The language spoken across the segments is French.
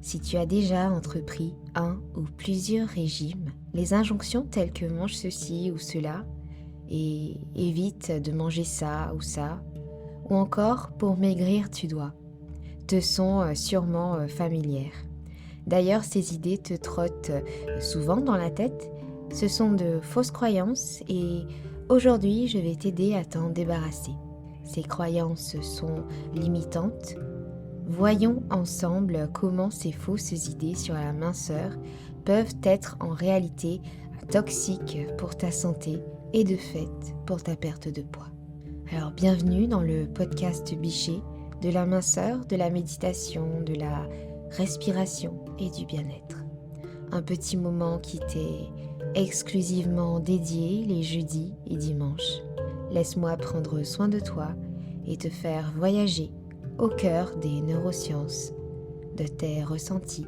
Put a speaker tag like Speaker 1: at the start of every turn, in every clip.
Speaker 1: Si tu as déjà entrepris un ou plusieurs régimes, les injonctions telles que mange ceci ou cela et évite de manger ça ou ça, ou encore pour maigrir tu dois, te sont sûrement familières. D'ailleurs, ces idées te trottent souvent dans la tête. Ce sont de fausses croyances et aujourd'hui, je vais t'aider à t'en débarrasser. Ces croyances sont limitantes. Voyons ensemble comment ces fausses idées sur la minceur peuvent être en réalité toxiques pour ta santé et de fait pour ta perte de poids. Alors bienvenue dans le podcast Bichet, de la minceur, de la méditation, de la respiration et du bien-être. Un petit moment qui t'est exclusivement dédié les jeudis et dimanches. Laisse-moi prendre soin de toi et te faire voyager au cœur des neurosciences, de tes ressentis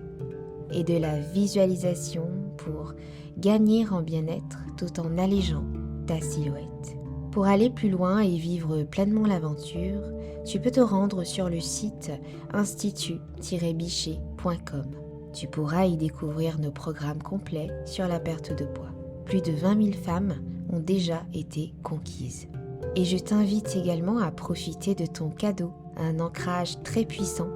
Speaker 1: et de la visualisation pour gagner en bien-être tout en allégeant ta silhouette. Pour aller plus loin et vivre pleinement l'aventure, tu peux te rendre sur le site institut-bichet.com. Tu pourras y découvrir nos programmes complets sur la perte de poids. Plus de 20 000 femmes ont déjà été conquises. Et je t'invite également à profiter de ton cadeau, un ancrage très puissant,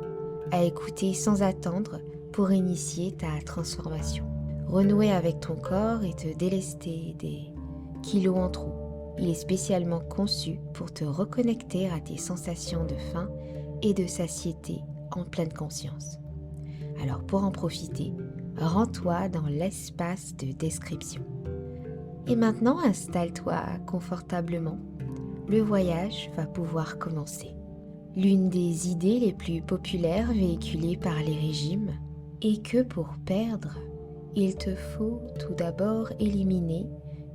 Speaker 1: à écouter sans attendre pour initier ta transformation. Renouer avec ton corps et te délester des kilos en trop. Il est spécialement conçu pour te reconnecter à tes sensations de faim et de satiété en pleine conscience. Alors pour en profiter, rends-toi dans l'espace de description. Et maintenant, installe-toi confortablement. Le voyage va pouvoir commencer. L'une des idées les plus populaires véhiculées par les régimes est que pour perdre, il te faut tout d'abord éliminer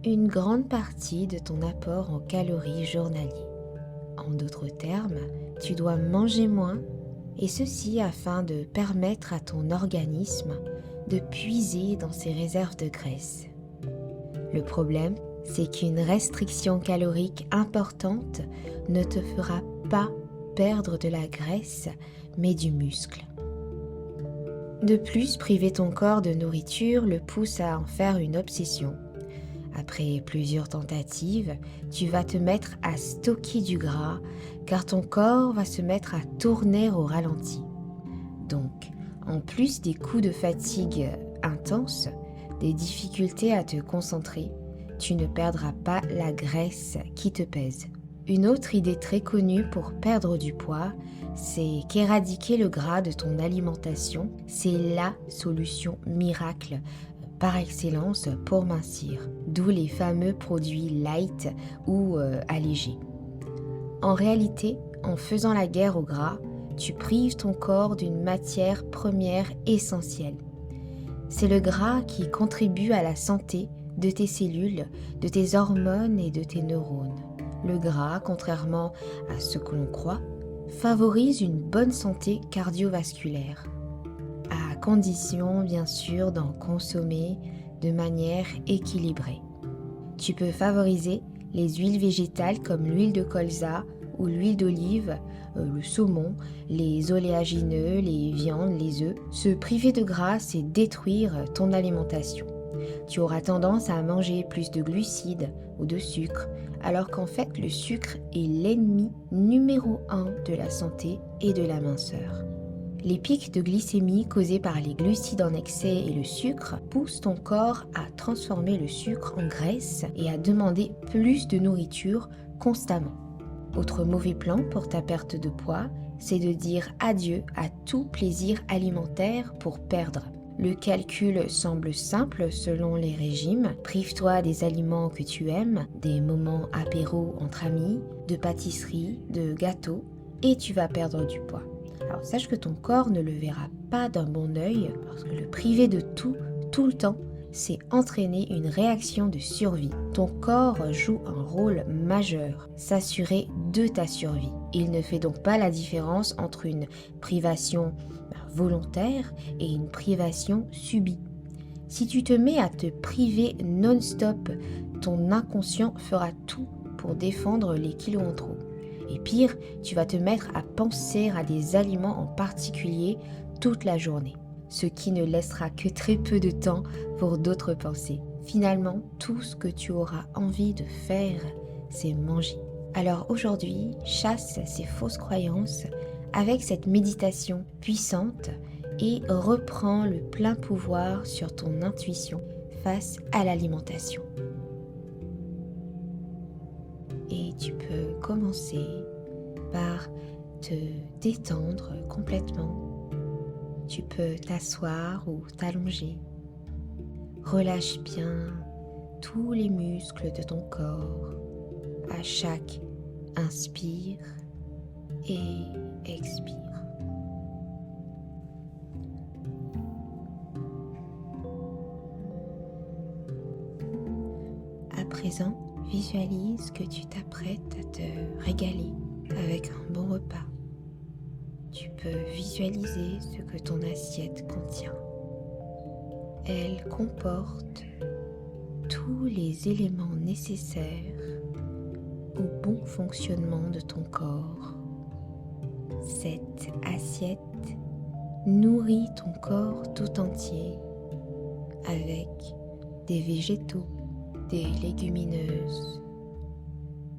Speaker 1: une grande partie de ton apport en calories journalier. En d'autres termes, tu dois manger moins et ceci afin de permettre à ton organisme de puiser dans ses réserves de graisse. Le problème, c'est qu'une restriction calorique importante ne te fera pas perdre de la graisse, mais du muscle. De plus, priver ton corps de nourriture le pousse à en faire une obsession. Après plusieurs tentatives, tu vas te mettre à stocker du gras car ton corps va se mettre à tourner au ralenti. Donc, en plus des coups de fatigue intenses, des difficultés à te concentrer, tu ne perdras pas la graisse qui te pèse. Une autre idée très connue pour perdre du poids, c'est qu'éradiquer le gras de ton alimentation, c'est la solution miracle par excellence pour mincir, d'où les fameux produits light ou allégés. En réalité, en faisant la guerre au gras, tu prives ton corps d'une matière première essentielle. C'est le gras qui contribue à la santé de tes cellules, de tes hormones et de tes neurones. Le gras, contrairement à ce que l'on croit, favorise une bonne santé cardiovasculaire, à condition bien sûr d'en consommer de manière équilibrée. Tu peux favoriser les huiles végétales comme l'huile de colza ou l'huile d'olive, le saumon, les oléagineux, les viandes, les œufs. Se priver de gras, c'est détruire ton alimentation. Tu auras tendance à manger plus de glucides ou de sucre, alors qu'en fait le sucre est l'ennemi numéro 1 de la santé et de la minceur. Les pics de glycémie causés par les glucides en excès et le sucre poussent ton corps à transformer le sucre en graisse et à demander plus de nourriture constamment. Autre mauvais plan pour ta perte de poids, c'est de dire adieu à tout plaisir alimentaire pour perdre. Le calcul semble simple selon les régimes. Prive-toi des aliments que tu aimes, des moments apéro entre amis, de pâtisseries, de gâteaux, et tu vas perdre du poids. Alors sache que ton corps ne le verra pas d'un bon œil, parce que le priver de tout le temps, c'est entraîner une réaction de survie. Ton corps joue un rôle majeur, s'assurer de ta survie. Il ne fait donc pas la différence entre une privation volontaire et une privation subie. Si tu te mets à te priver non-stop, ton inconscient fera tout pour défendre les kilos en trop. Et pire, tu vas te mettre à penser à des aliments en particulier toute la journée. ce qui ne laissera que très peu de temps pour d'autres pensées. Finalement, tout ce que tu auras envie de faire, c'est manger. Alors aujourd'hui, chasse ces fausses croyances avec cette méditation puissante et reprends le plein pouvoir sur ton intuition face à l'alimentation. Et tu peux commencer par te détendre complètement. Tu peux t'asseoir ou t'allonger. Relâche bien tous les muscles de ton corps à chaque inspire et expire. À présent, visualise que tu t'apprêtes à te régaler avec un bon repas. Tu peux visualiser ce que ton assiette contient. Elle comporte tous les éléments nécessaires au bon fonctionnement de ton corps. Cette assiette nourrit ton corps tout entier avec des végétaux, des légumineuses,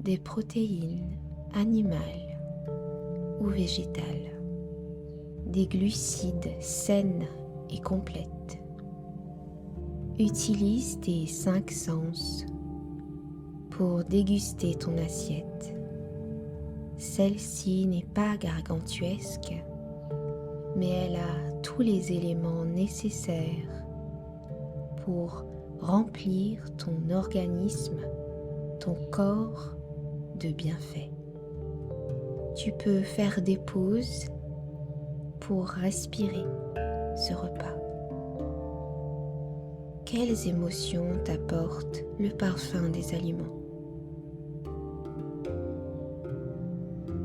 Speaker 1: des protéines animales ou végétales, des glucides saines et complètes. Utilise tes 5 sens pour déguster ton assiette. Celle-ci n'est pas gargantuesque, mais elle a tous les éléments nécessaires pour remplir ton organisme, ton corps de bienfaits. Tu peux faire des pauses pour respirer ce repas. Quelles émotions t'apporte le parfum des aliments?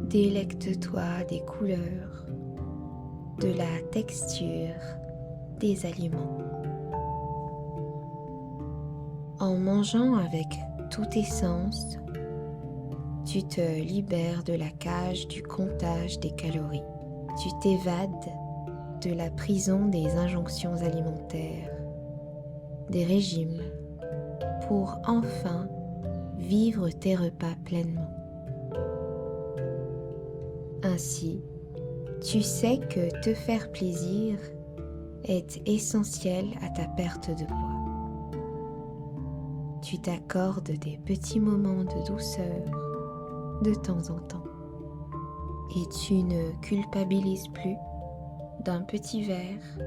Speaker 1: Délecte-toi des couleurs, de la texture des aliments. En mangeant avec tous tes sens, tu te libères de la cage du comptage des calories. Tu t'évades de la prison des injonctions alimentaires, des régimes, pour enfin vivre tes repas pleinement. Ainsi, tu sais que te faire plaisir est essentiel à ta perte de poids. Tu t'accordes des petits moments de douceur de temps en temps et tu ne culpabilises plus d'un petit verre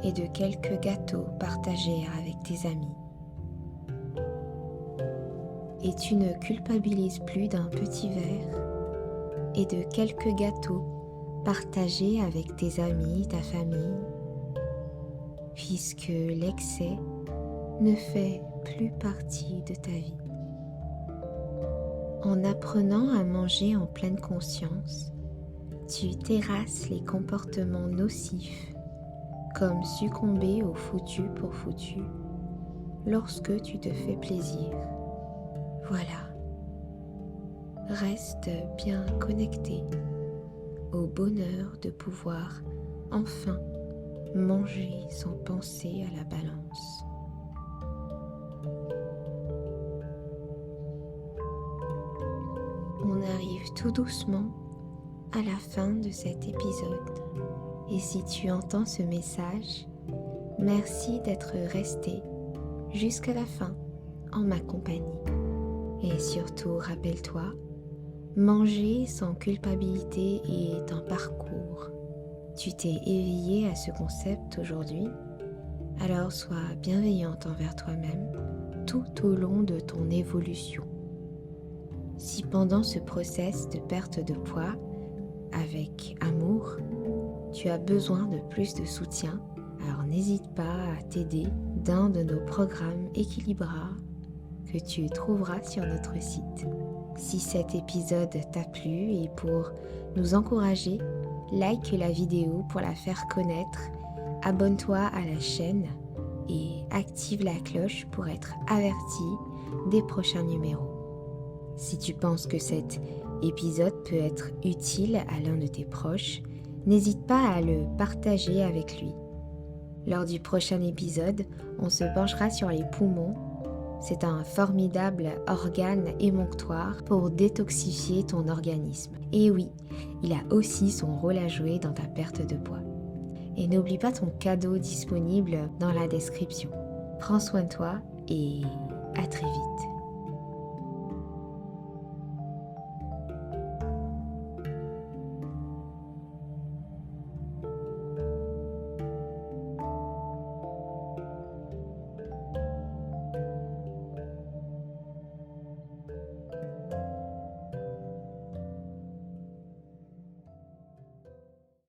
Speaker 1: et de quelques gâteaux partagés avec tes amis. Et tu ne culpabilises plus d'un petit verre et de quelques gâteaux partagés avec tes amis, ta famille, puisque l'excès ne fait plus partie de ta vie. En apprenant à manger en pleine conscience, tu terrasses les comportements nocifs comme succomber au foutu pour foutu lorsque tu te fais plaisir. Voilà. Reste bien connecté au bonheur de pouvoir enfin manger sans penser à la balance. On arrive tout doucement à la fin de cet épisode. Et si tu entends ce message, merci d'être resté jusqu'à la fin en ma compagnie. Et surtout, rappelle-toi, manger sans culpabilité est un parcours. Tu t'es éveillé à ce concept aujourd'hui, alors sois bienveillante envers toi-même tout au long de ton évolution. Si pendant ce process de perte de poids, avec amour, tu as besoin de plus de soutien, alors n'hésite pas à t'aider d'un de nos programmes Équilibra que tu trouveras sur notre site. Si cet épisode t'a plu et pour nous encourager, like la vidéo pour la faire connaître, abonne-toi à la chaîne et active la cloche pour être averti des prochains numéros. Si tu penses que cet épisode peut être utile à l'un de tes proches, n'hésite pas à le partager avec lui. Lors du prochain épisode, on se penchera sur les poumons. C'est un formidable organe émonctoire pour détoxifier ton organisme. Et oui, il a aussi son rôle à jouer dans ta perte de poids. Et n'oublie pas ton cadeau disponible dans la description. Prends soin de toi et à très vite.